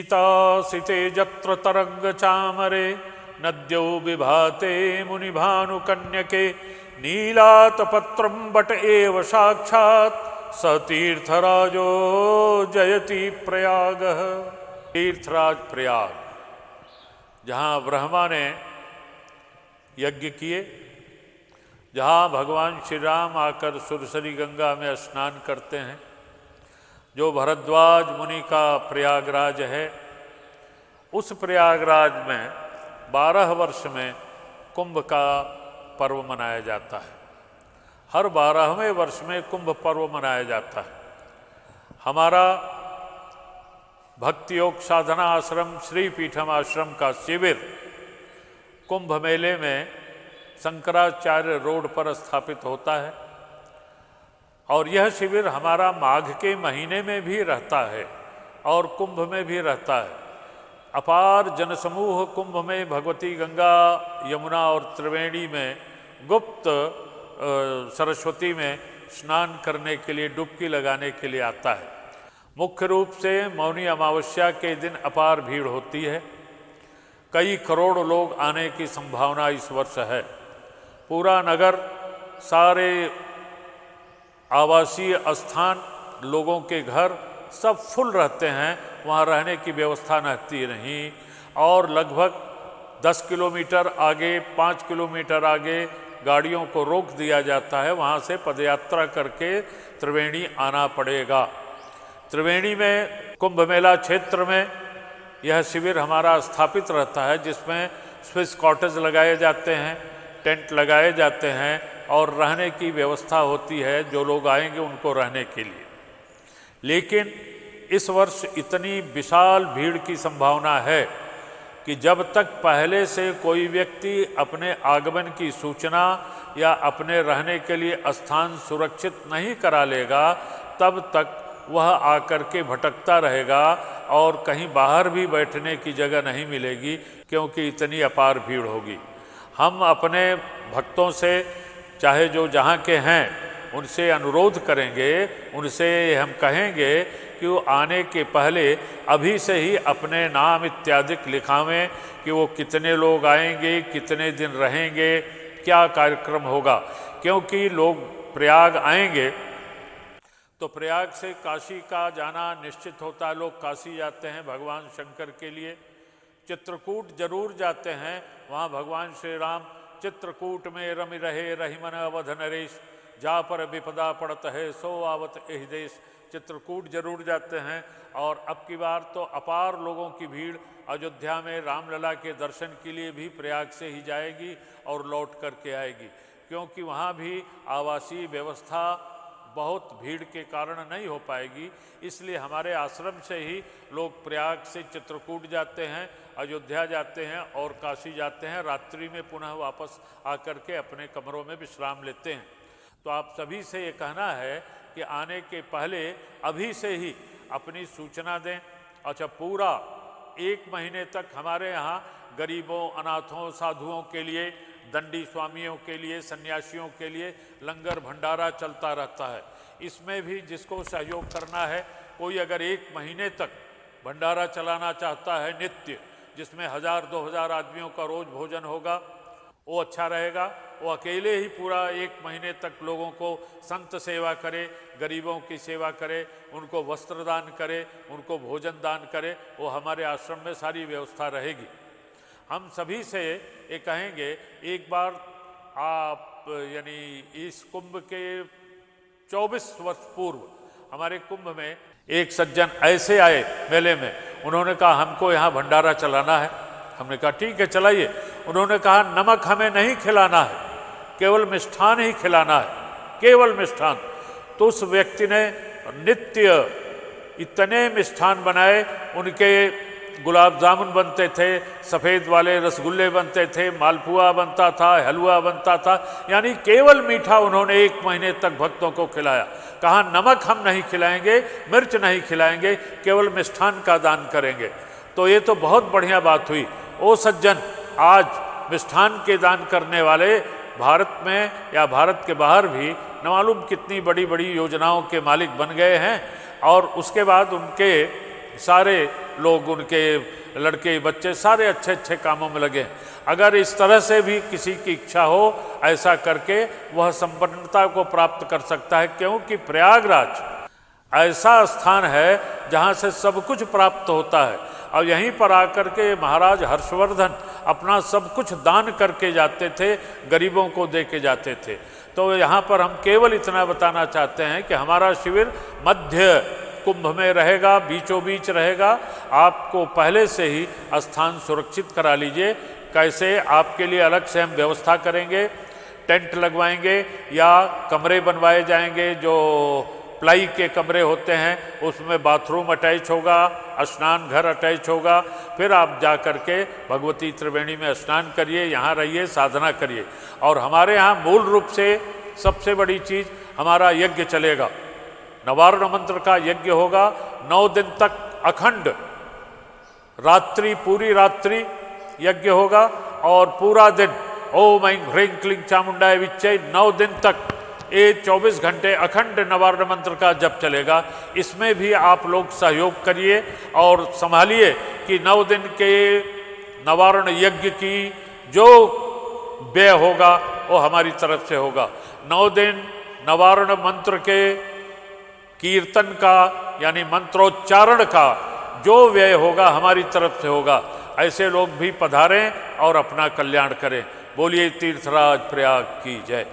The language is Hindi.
शीतासिते जत्र तरंगचामरे नद्यौ बिभाते मुनिभानुकन्यके नीलातपत्रं बट एव साक्षात् स तीर्थराजो जयति प्रयाग। तीर्थराज प्रयाग, जहाँ ब्रह्मा ने यज्ञ किए, जहाँ भगवान श्री राम आकर सुरसरी गंगा में स्नान करते हैं, जो भरद्वाज मुनि का प्रयागराज है, उस प्रयागराज में 12 वर्ष में कुंभ का पर्व मनाया जाता है। हर 12वें वर्ष में कुंभ पर्व मनाया जाता है। हमारा भक्ति योग साधना आश्रम श्री पीठम आश्रम का शिविर कुंभ मेले में शंकराचार्य रोड पर स्थापित होता है और यह शिविर हमारा माघ के महीने में भी रहता है और कुंभ में भी रहता है। अपार जनसमूह कुंभ में भगवती गंगा, यमुना और त्रिवेणी में गुप्त सरस्वती में स्नान करने के लिए, डुबकी लगाने के लिए आता है। मुख्य रूप से मौनी अमावस्या के दिन अपार भीड़ होती है। कई करोड़ लोग आने की संभावना इस वर्ष है। पूरा नगर, सारे आवासीय स्थान, लोगों के घर सब फुल रहते हैं, वहाँ रहने की व्यवस्था रहती नहीं। और लगभग 10 किलोमीटर आगे, 5 किलोमीटर आगे गाड़ियों को रोक दिया जाता है, वहाँ से पदयात्रा करके त्रिवेणी आना पड़ेगा। त्रिवेणी में कुंभ मेला क्षेत्र में यह शिविर हमारा स्थापित रहता है, जिसमें स्विस कॉटेज लगाए जाते हैं, टेंट लगाए जाते हैं और रहने की व्यवस्था होती है, जो लोग आएंगे उनको रहने के लिए। लेकिन इस वर्ष इतनी विशाल भीड़ की संभावना है कि जब तक पहले से कोई व्यक्ति अपने आगमन की सूचना या अपने रहने के लिए स्थान सुरक्षित नहीं करा लेगा, तब तक वह आकर के भटकता रहेगा और कहीं बाहर भी बैठने की जगह नहीं मिलेगी, क्योंकि इतनी अपार भीड़ होगी। हम अपने भक्तों से, चाहे जो जहाँ के हैं, उनसे अनुरोध करेंगे, उनसे हम कहेंगे कि वो आने के पहले अभी से ही अपने नाम इत्यादि लिखावें कि वो कितने लोग आएंगे, कितने दिन रहेंगे, क्या कार्यक्रम होगा। क्योंकि लोग प्रयाग आएंगे तो प्रयाग से काशी का जाना निश्चित होता है। लोग काशी जाते हैं भगवान शंकर के लिए, चित्रकूट जरूर जाते हैं, वहाँ भगवान श्री राम चित्रकूट में रमि रहे रहीमन अवध नरेश, जा पर विपदा पड़त है सो आवत एहि देश। चित्रकूट जरूर जाते हैं। और अब की बार तो अपार लोगों की भीड़ अयोध्या में रामलला के दर्शन के लिए भी प्रयाग से ही जाएगी और लौट करके आएगी, क्योंकि वहाँ भी आवासीय व्यवस्था बहुत भीड़ के कारण नहीं हो पाएगी। इसलिए हमारे आश्रम से ही लोग प्रयाग से चित्रकूट जाते हैं, अयोध्या जाते हैं और काशी जाते हैं। रात्रि में पुनः वापस आकर के अपने कमरों में विश्राम लेते हैं। तो आप सभी से ये कहना है कि आने के पहले अभी से ही अपनी सूचना दें। अच्छा, पूरा 1 महीने तक हमारे यहाँ गरीबों, अनाथों, साधुओं के लिए, दंडी स्वामियों के लिए, सन्यासियों के लिए लंगर भंडारा चलता रहता है। इसमें भी जिसको सहयोग करना है, कोई अगर 1 महीने तक भंडारा चलाना चाहता है नित्य, जिसमें 1000-2000 आदमियों का रोज भोजन होगा, वो अच्छा रहेगा। वो अकेले ही पूरा 1 महीने तक लोगों को संत सेवा करे, गरीबों की सेवा करे, उनको वस्त्र दान करे, उनको भोजन दान करे, वो हमारे आश्रम में सारी व्यवस्था रहेगी। हम सभी से ये कहेंगे, एक बार आप यानी इस कुंभ के 24 वर्ष पूर्व हमारे कुंभ में एक सज्जन ऐसे आए मेले में, उन्होंने कहा हमको यहाँ भंडारा चलाना है। हमने कहा ठीक है चलाइए। उन्होंने कहा नमक हमें नहीं खिलाना है, केवल मिष्ठान ही खिलाना है, केवल मिष्ठान। तो उस व्यक्ति ने नित्य इतने मिष्ठान बनाए, उनके गुलाब जामुन बनते थे, सफ़ेद वाले रसगुल्ले बनते थे, मालपुआ बनता था, हलवा बनता था, यानी केवल मीठा उन्होंने 1 महीने तक भक्तों को खिलाया। कहा नमक हम नहीं खिलाएंगे, मिर्च नहीं खिलाएंगे, केवल मिष्ठान का दान करेंगे। तो ये तो बहुत बढ़िया बात हुई। वो सज्जन आज मिष्ठान के दान करने वाले भारत में या भारत के बाहर भी न मालूम कितनी बड़ी बड़ी योजनाओं के मालिक बन गए हैं। और उसके बाद उनके सारे लोग, उनके लड़के बच्चे सारे अच्छे अच्छे कामों में लगे। अगर इस तरह से भी किसी की इच्छा हो, ऐसा करके वह संपन्नता को प्राप्त कर सकता है, क्योंकि प्रयागराज ऐसा स्थान है जहाँ से सब कुछ प्राप्त होता है। और यहीं पर आकर के महाराज हर्षवर्धन अपना सब कुछ दान करके जाते थे, गरीबों को दे के जाते थे। तो यहाँ पर हम केवल इतना बताना चाहते हैं कि हमारा शिविर मध्य कुंभ में रहेगा, बीचों बीच रहेगा। आपको पहले से ही स्थान सुरक्षित करा लीजिए। कैसे? आपके लिए अलग से हम व्यवस्था करेंगे, टेंट लगवाएंगे या कमरे बनवाए जाएंगे, जो प्लाई के कमरे होते हैं, उसमें बाथरूम अटैच होगा, स्नान घर अटैच होगा। फिर आप जा कर के भगवती त्रिवेणी में स्नान करिए, यहाँ रहिए, साधना करिए। और हमारे यहाँ मूल रूप से सबसे बड़ी चीज़ हमारा यज्ञ चलेगा, नवारण मंत्र का यज्ञ होगा। 9 दिन तक अखंड रात्रि, पूरी रात्रि यज्ञ होगा और पूरा दिन ओम ऐं ह्रीं क्लीं चामुंडाय विच्चे 9 दिन तक 24 घंटे अखंड नवारण मंत्र का जप चलेगा। इसमें भी आप लोग सहयोग करिए और संभालिए कि 9 दिन के नवारण यज्ञ की जो व्यय होगा वो हमारी तरफ से होगा। 9 दिन नवारण मंत्र के कीर्तन का यानी मंत्रोच्चारण का जो व्यय होगा हमारी तरफ से होगा। ऐसे लोग भी पधारें और अपना कल्याण करें। बोलिए तीर्थराज प्रयाग की जय।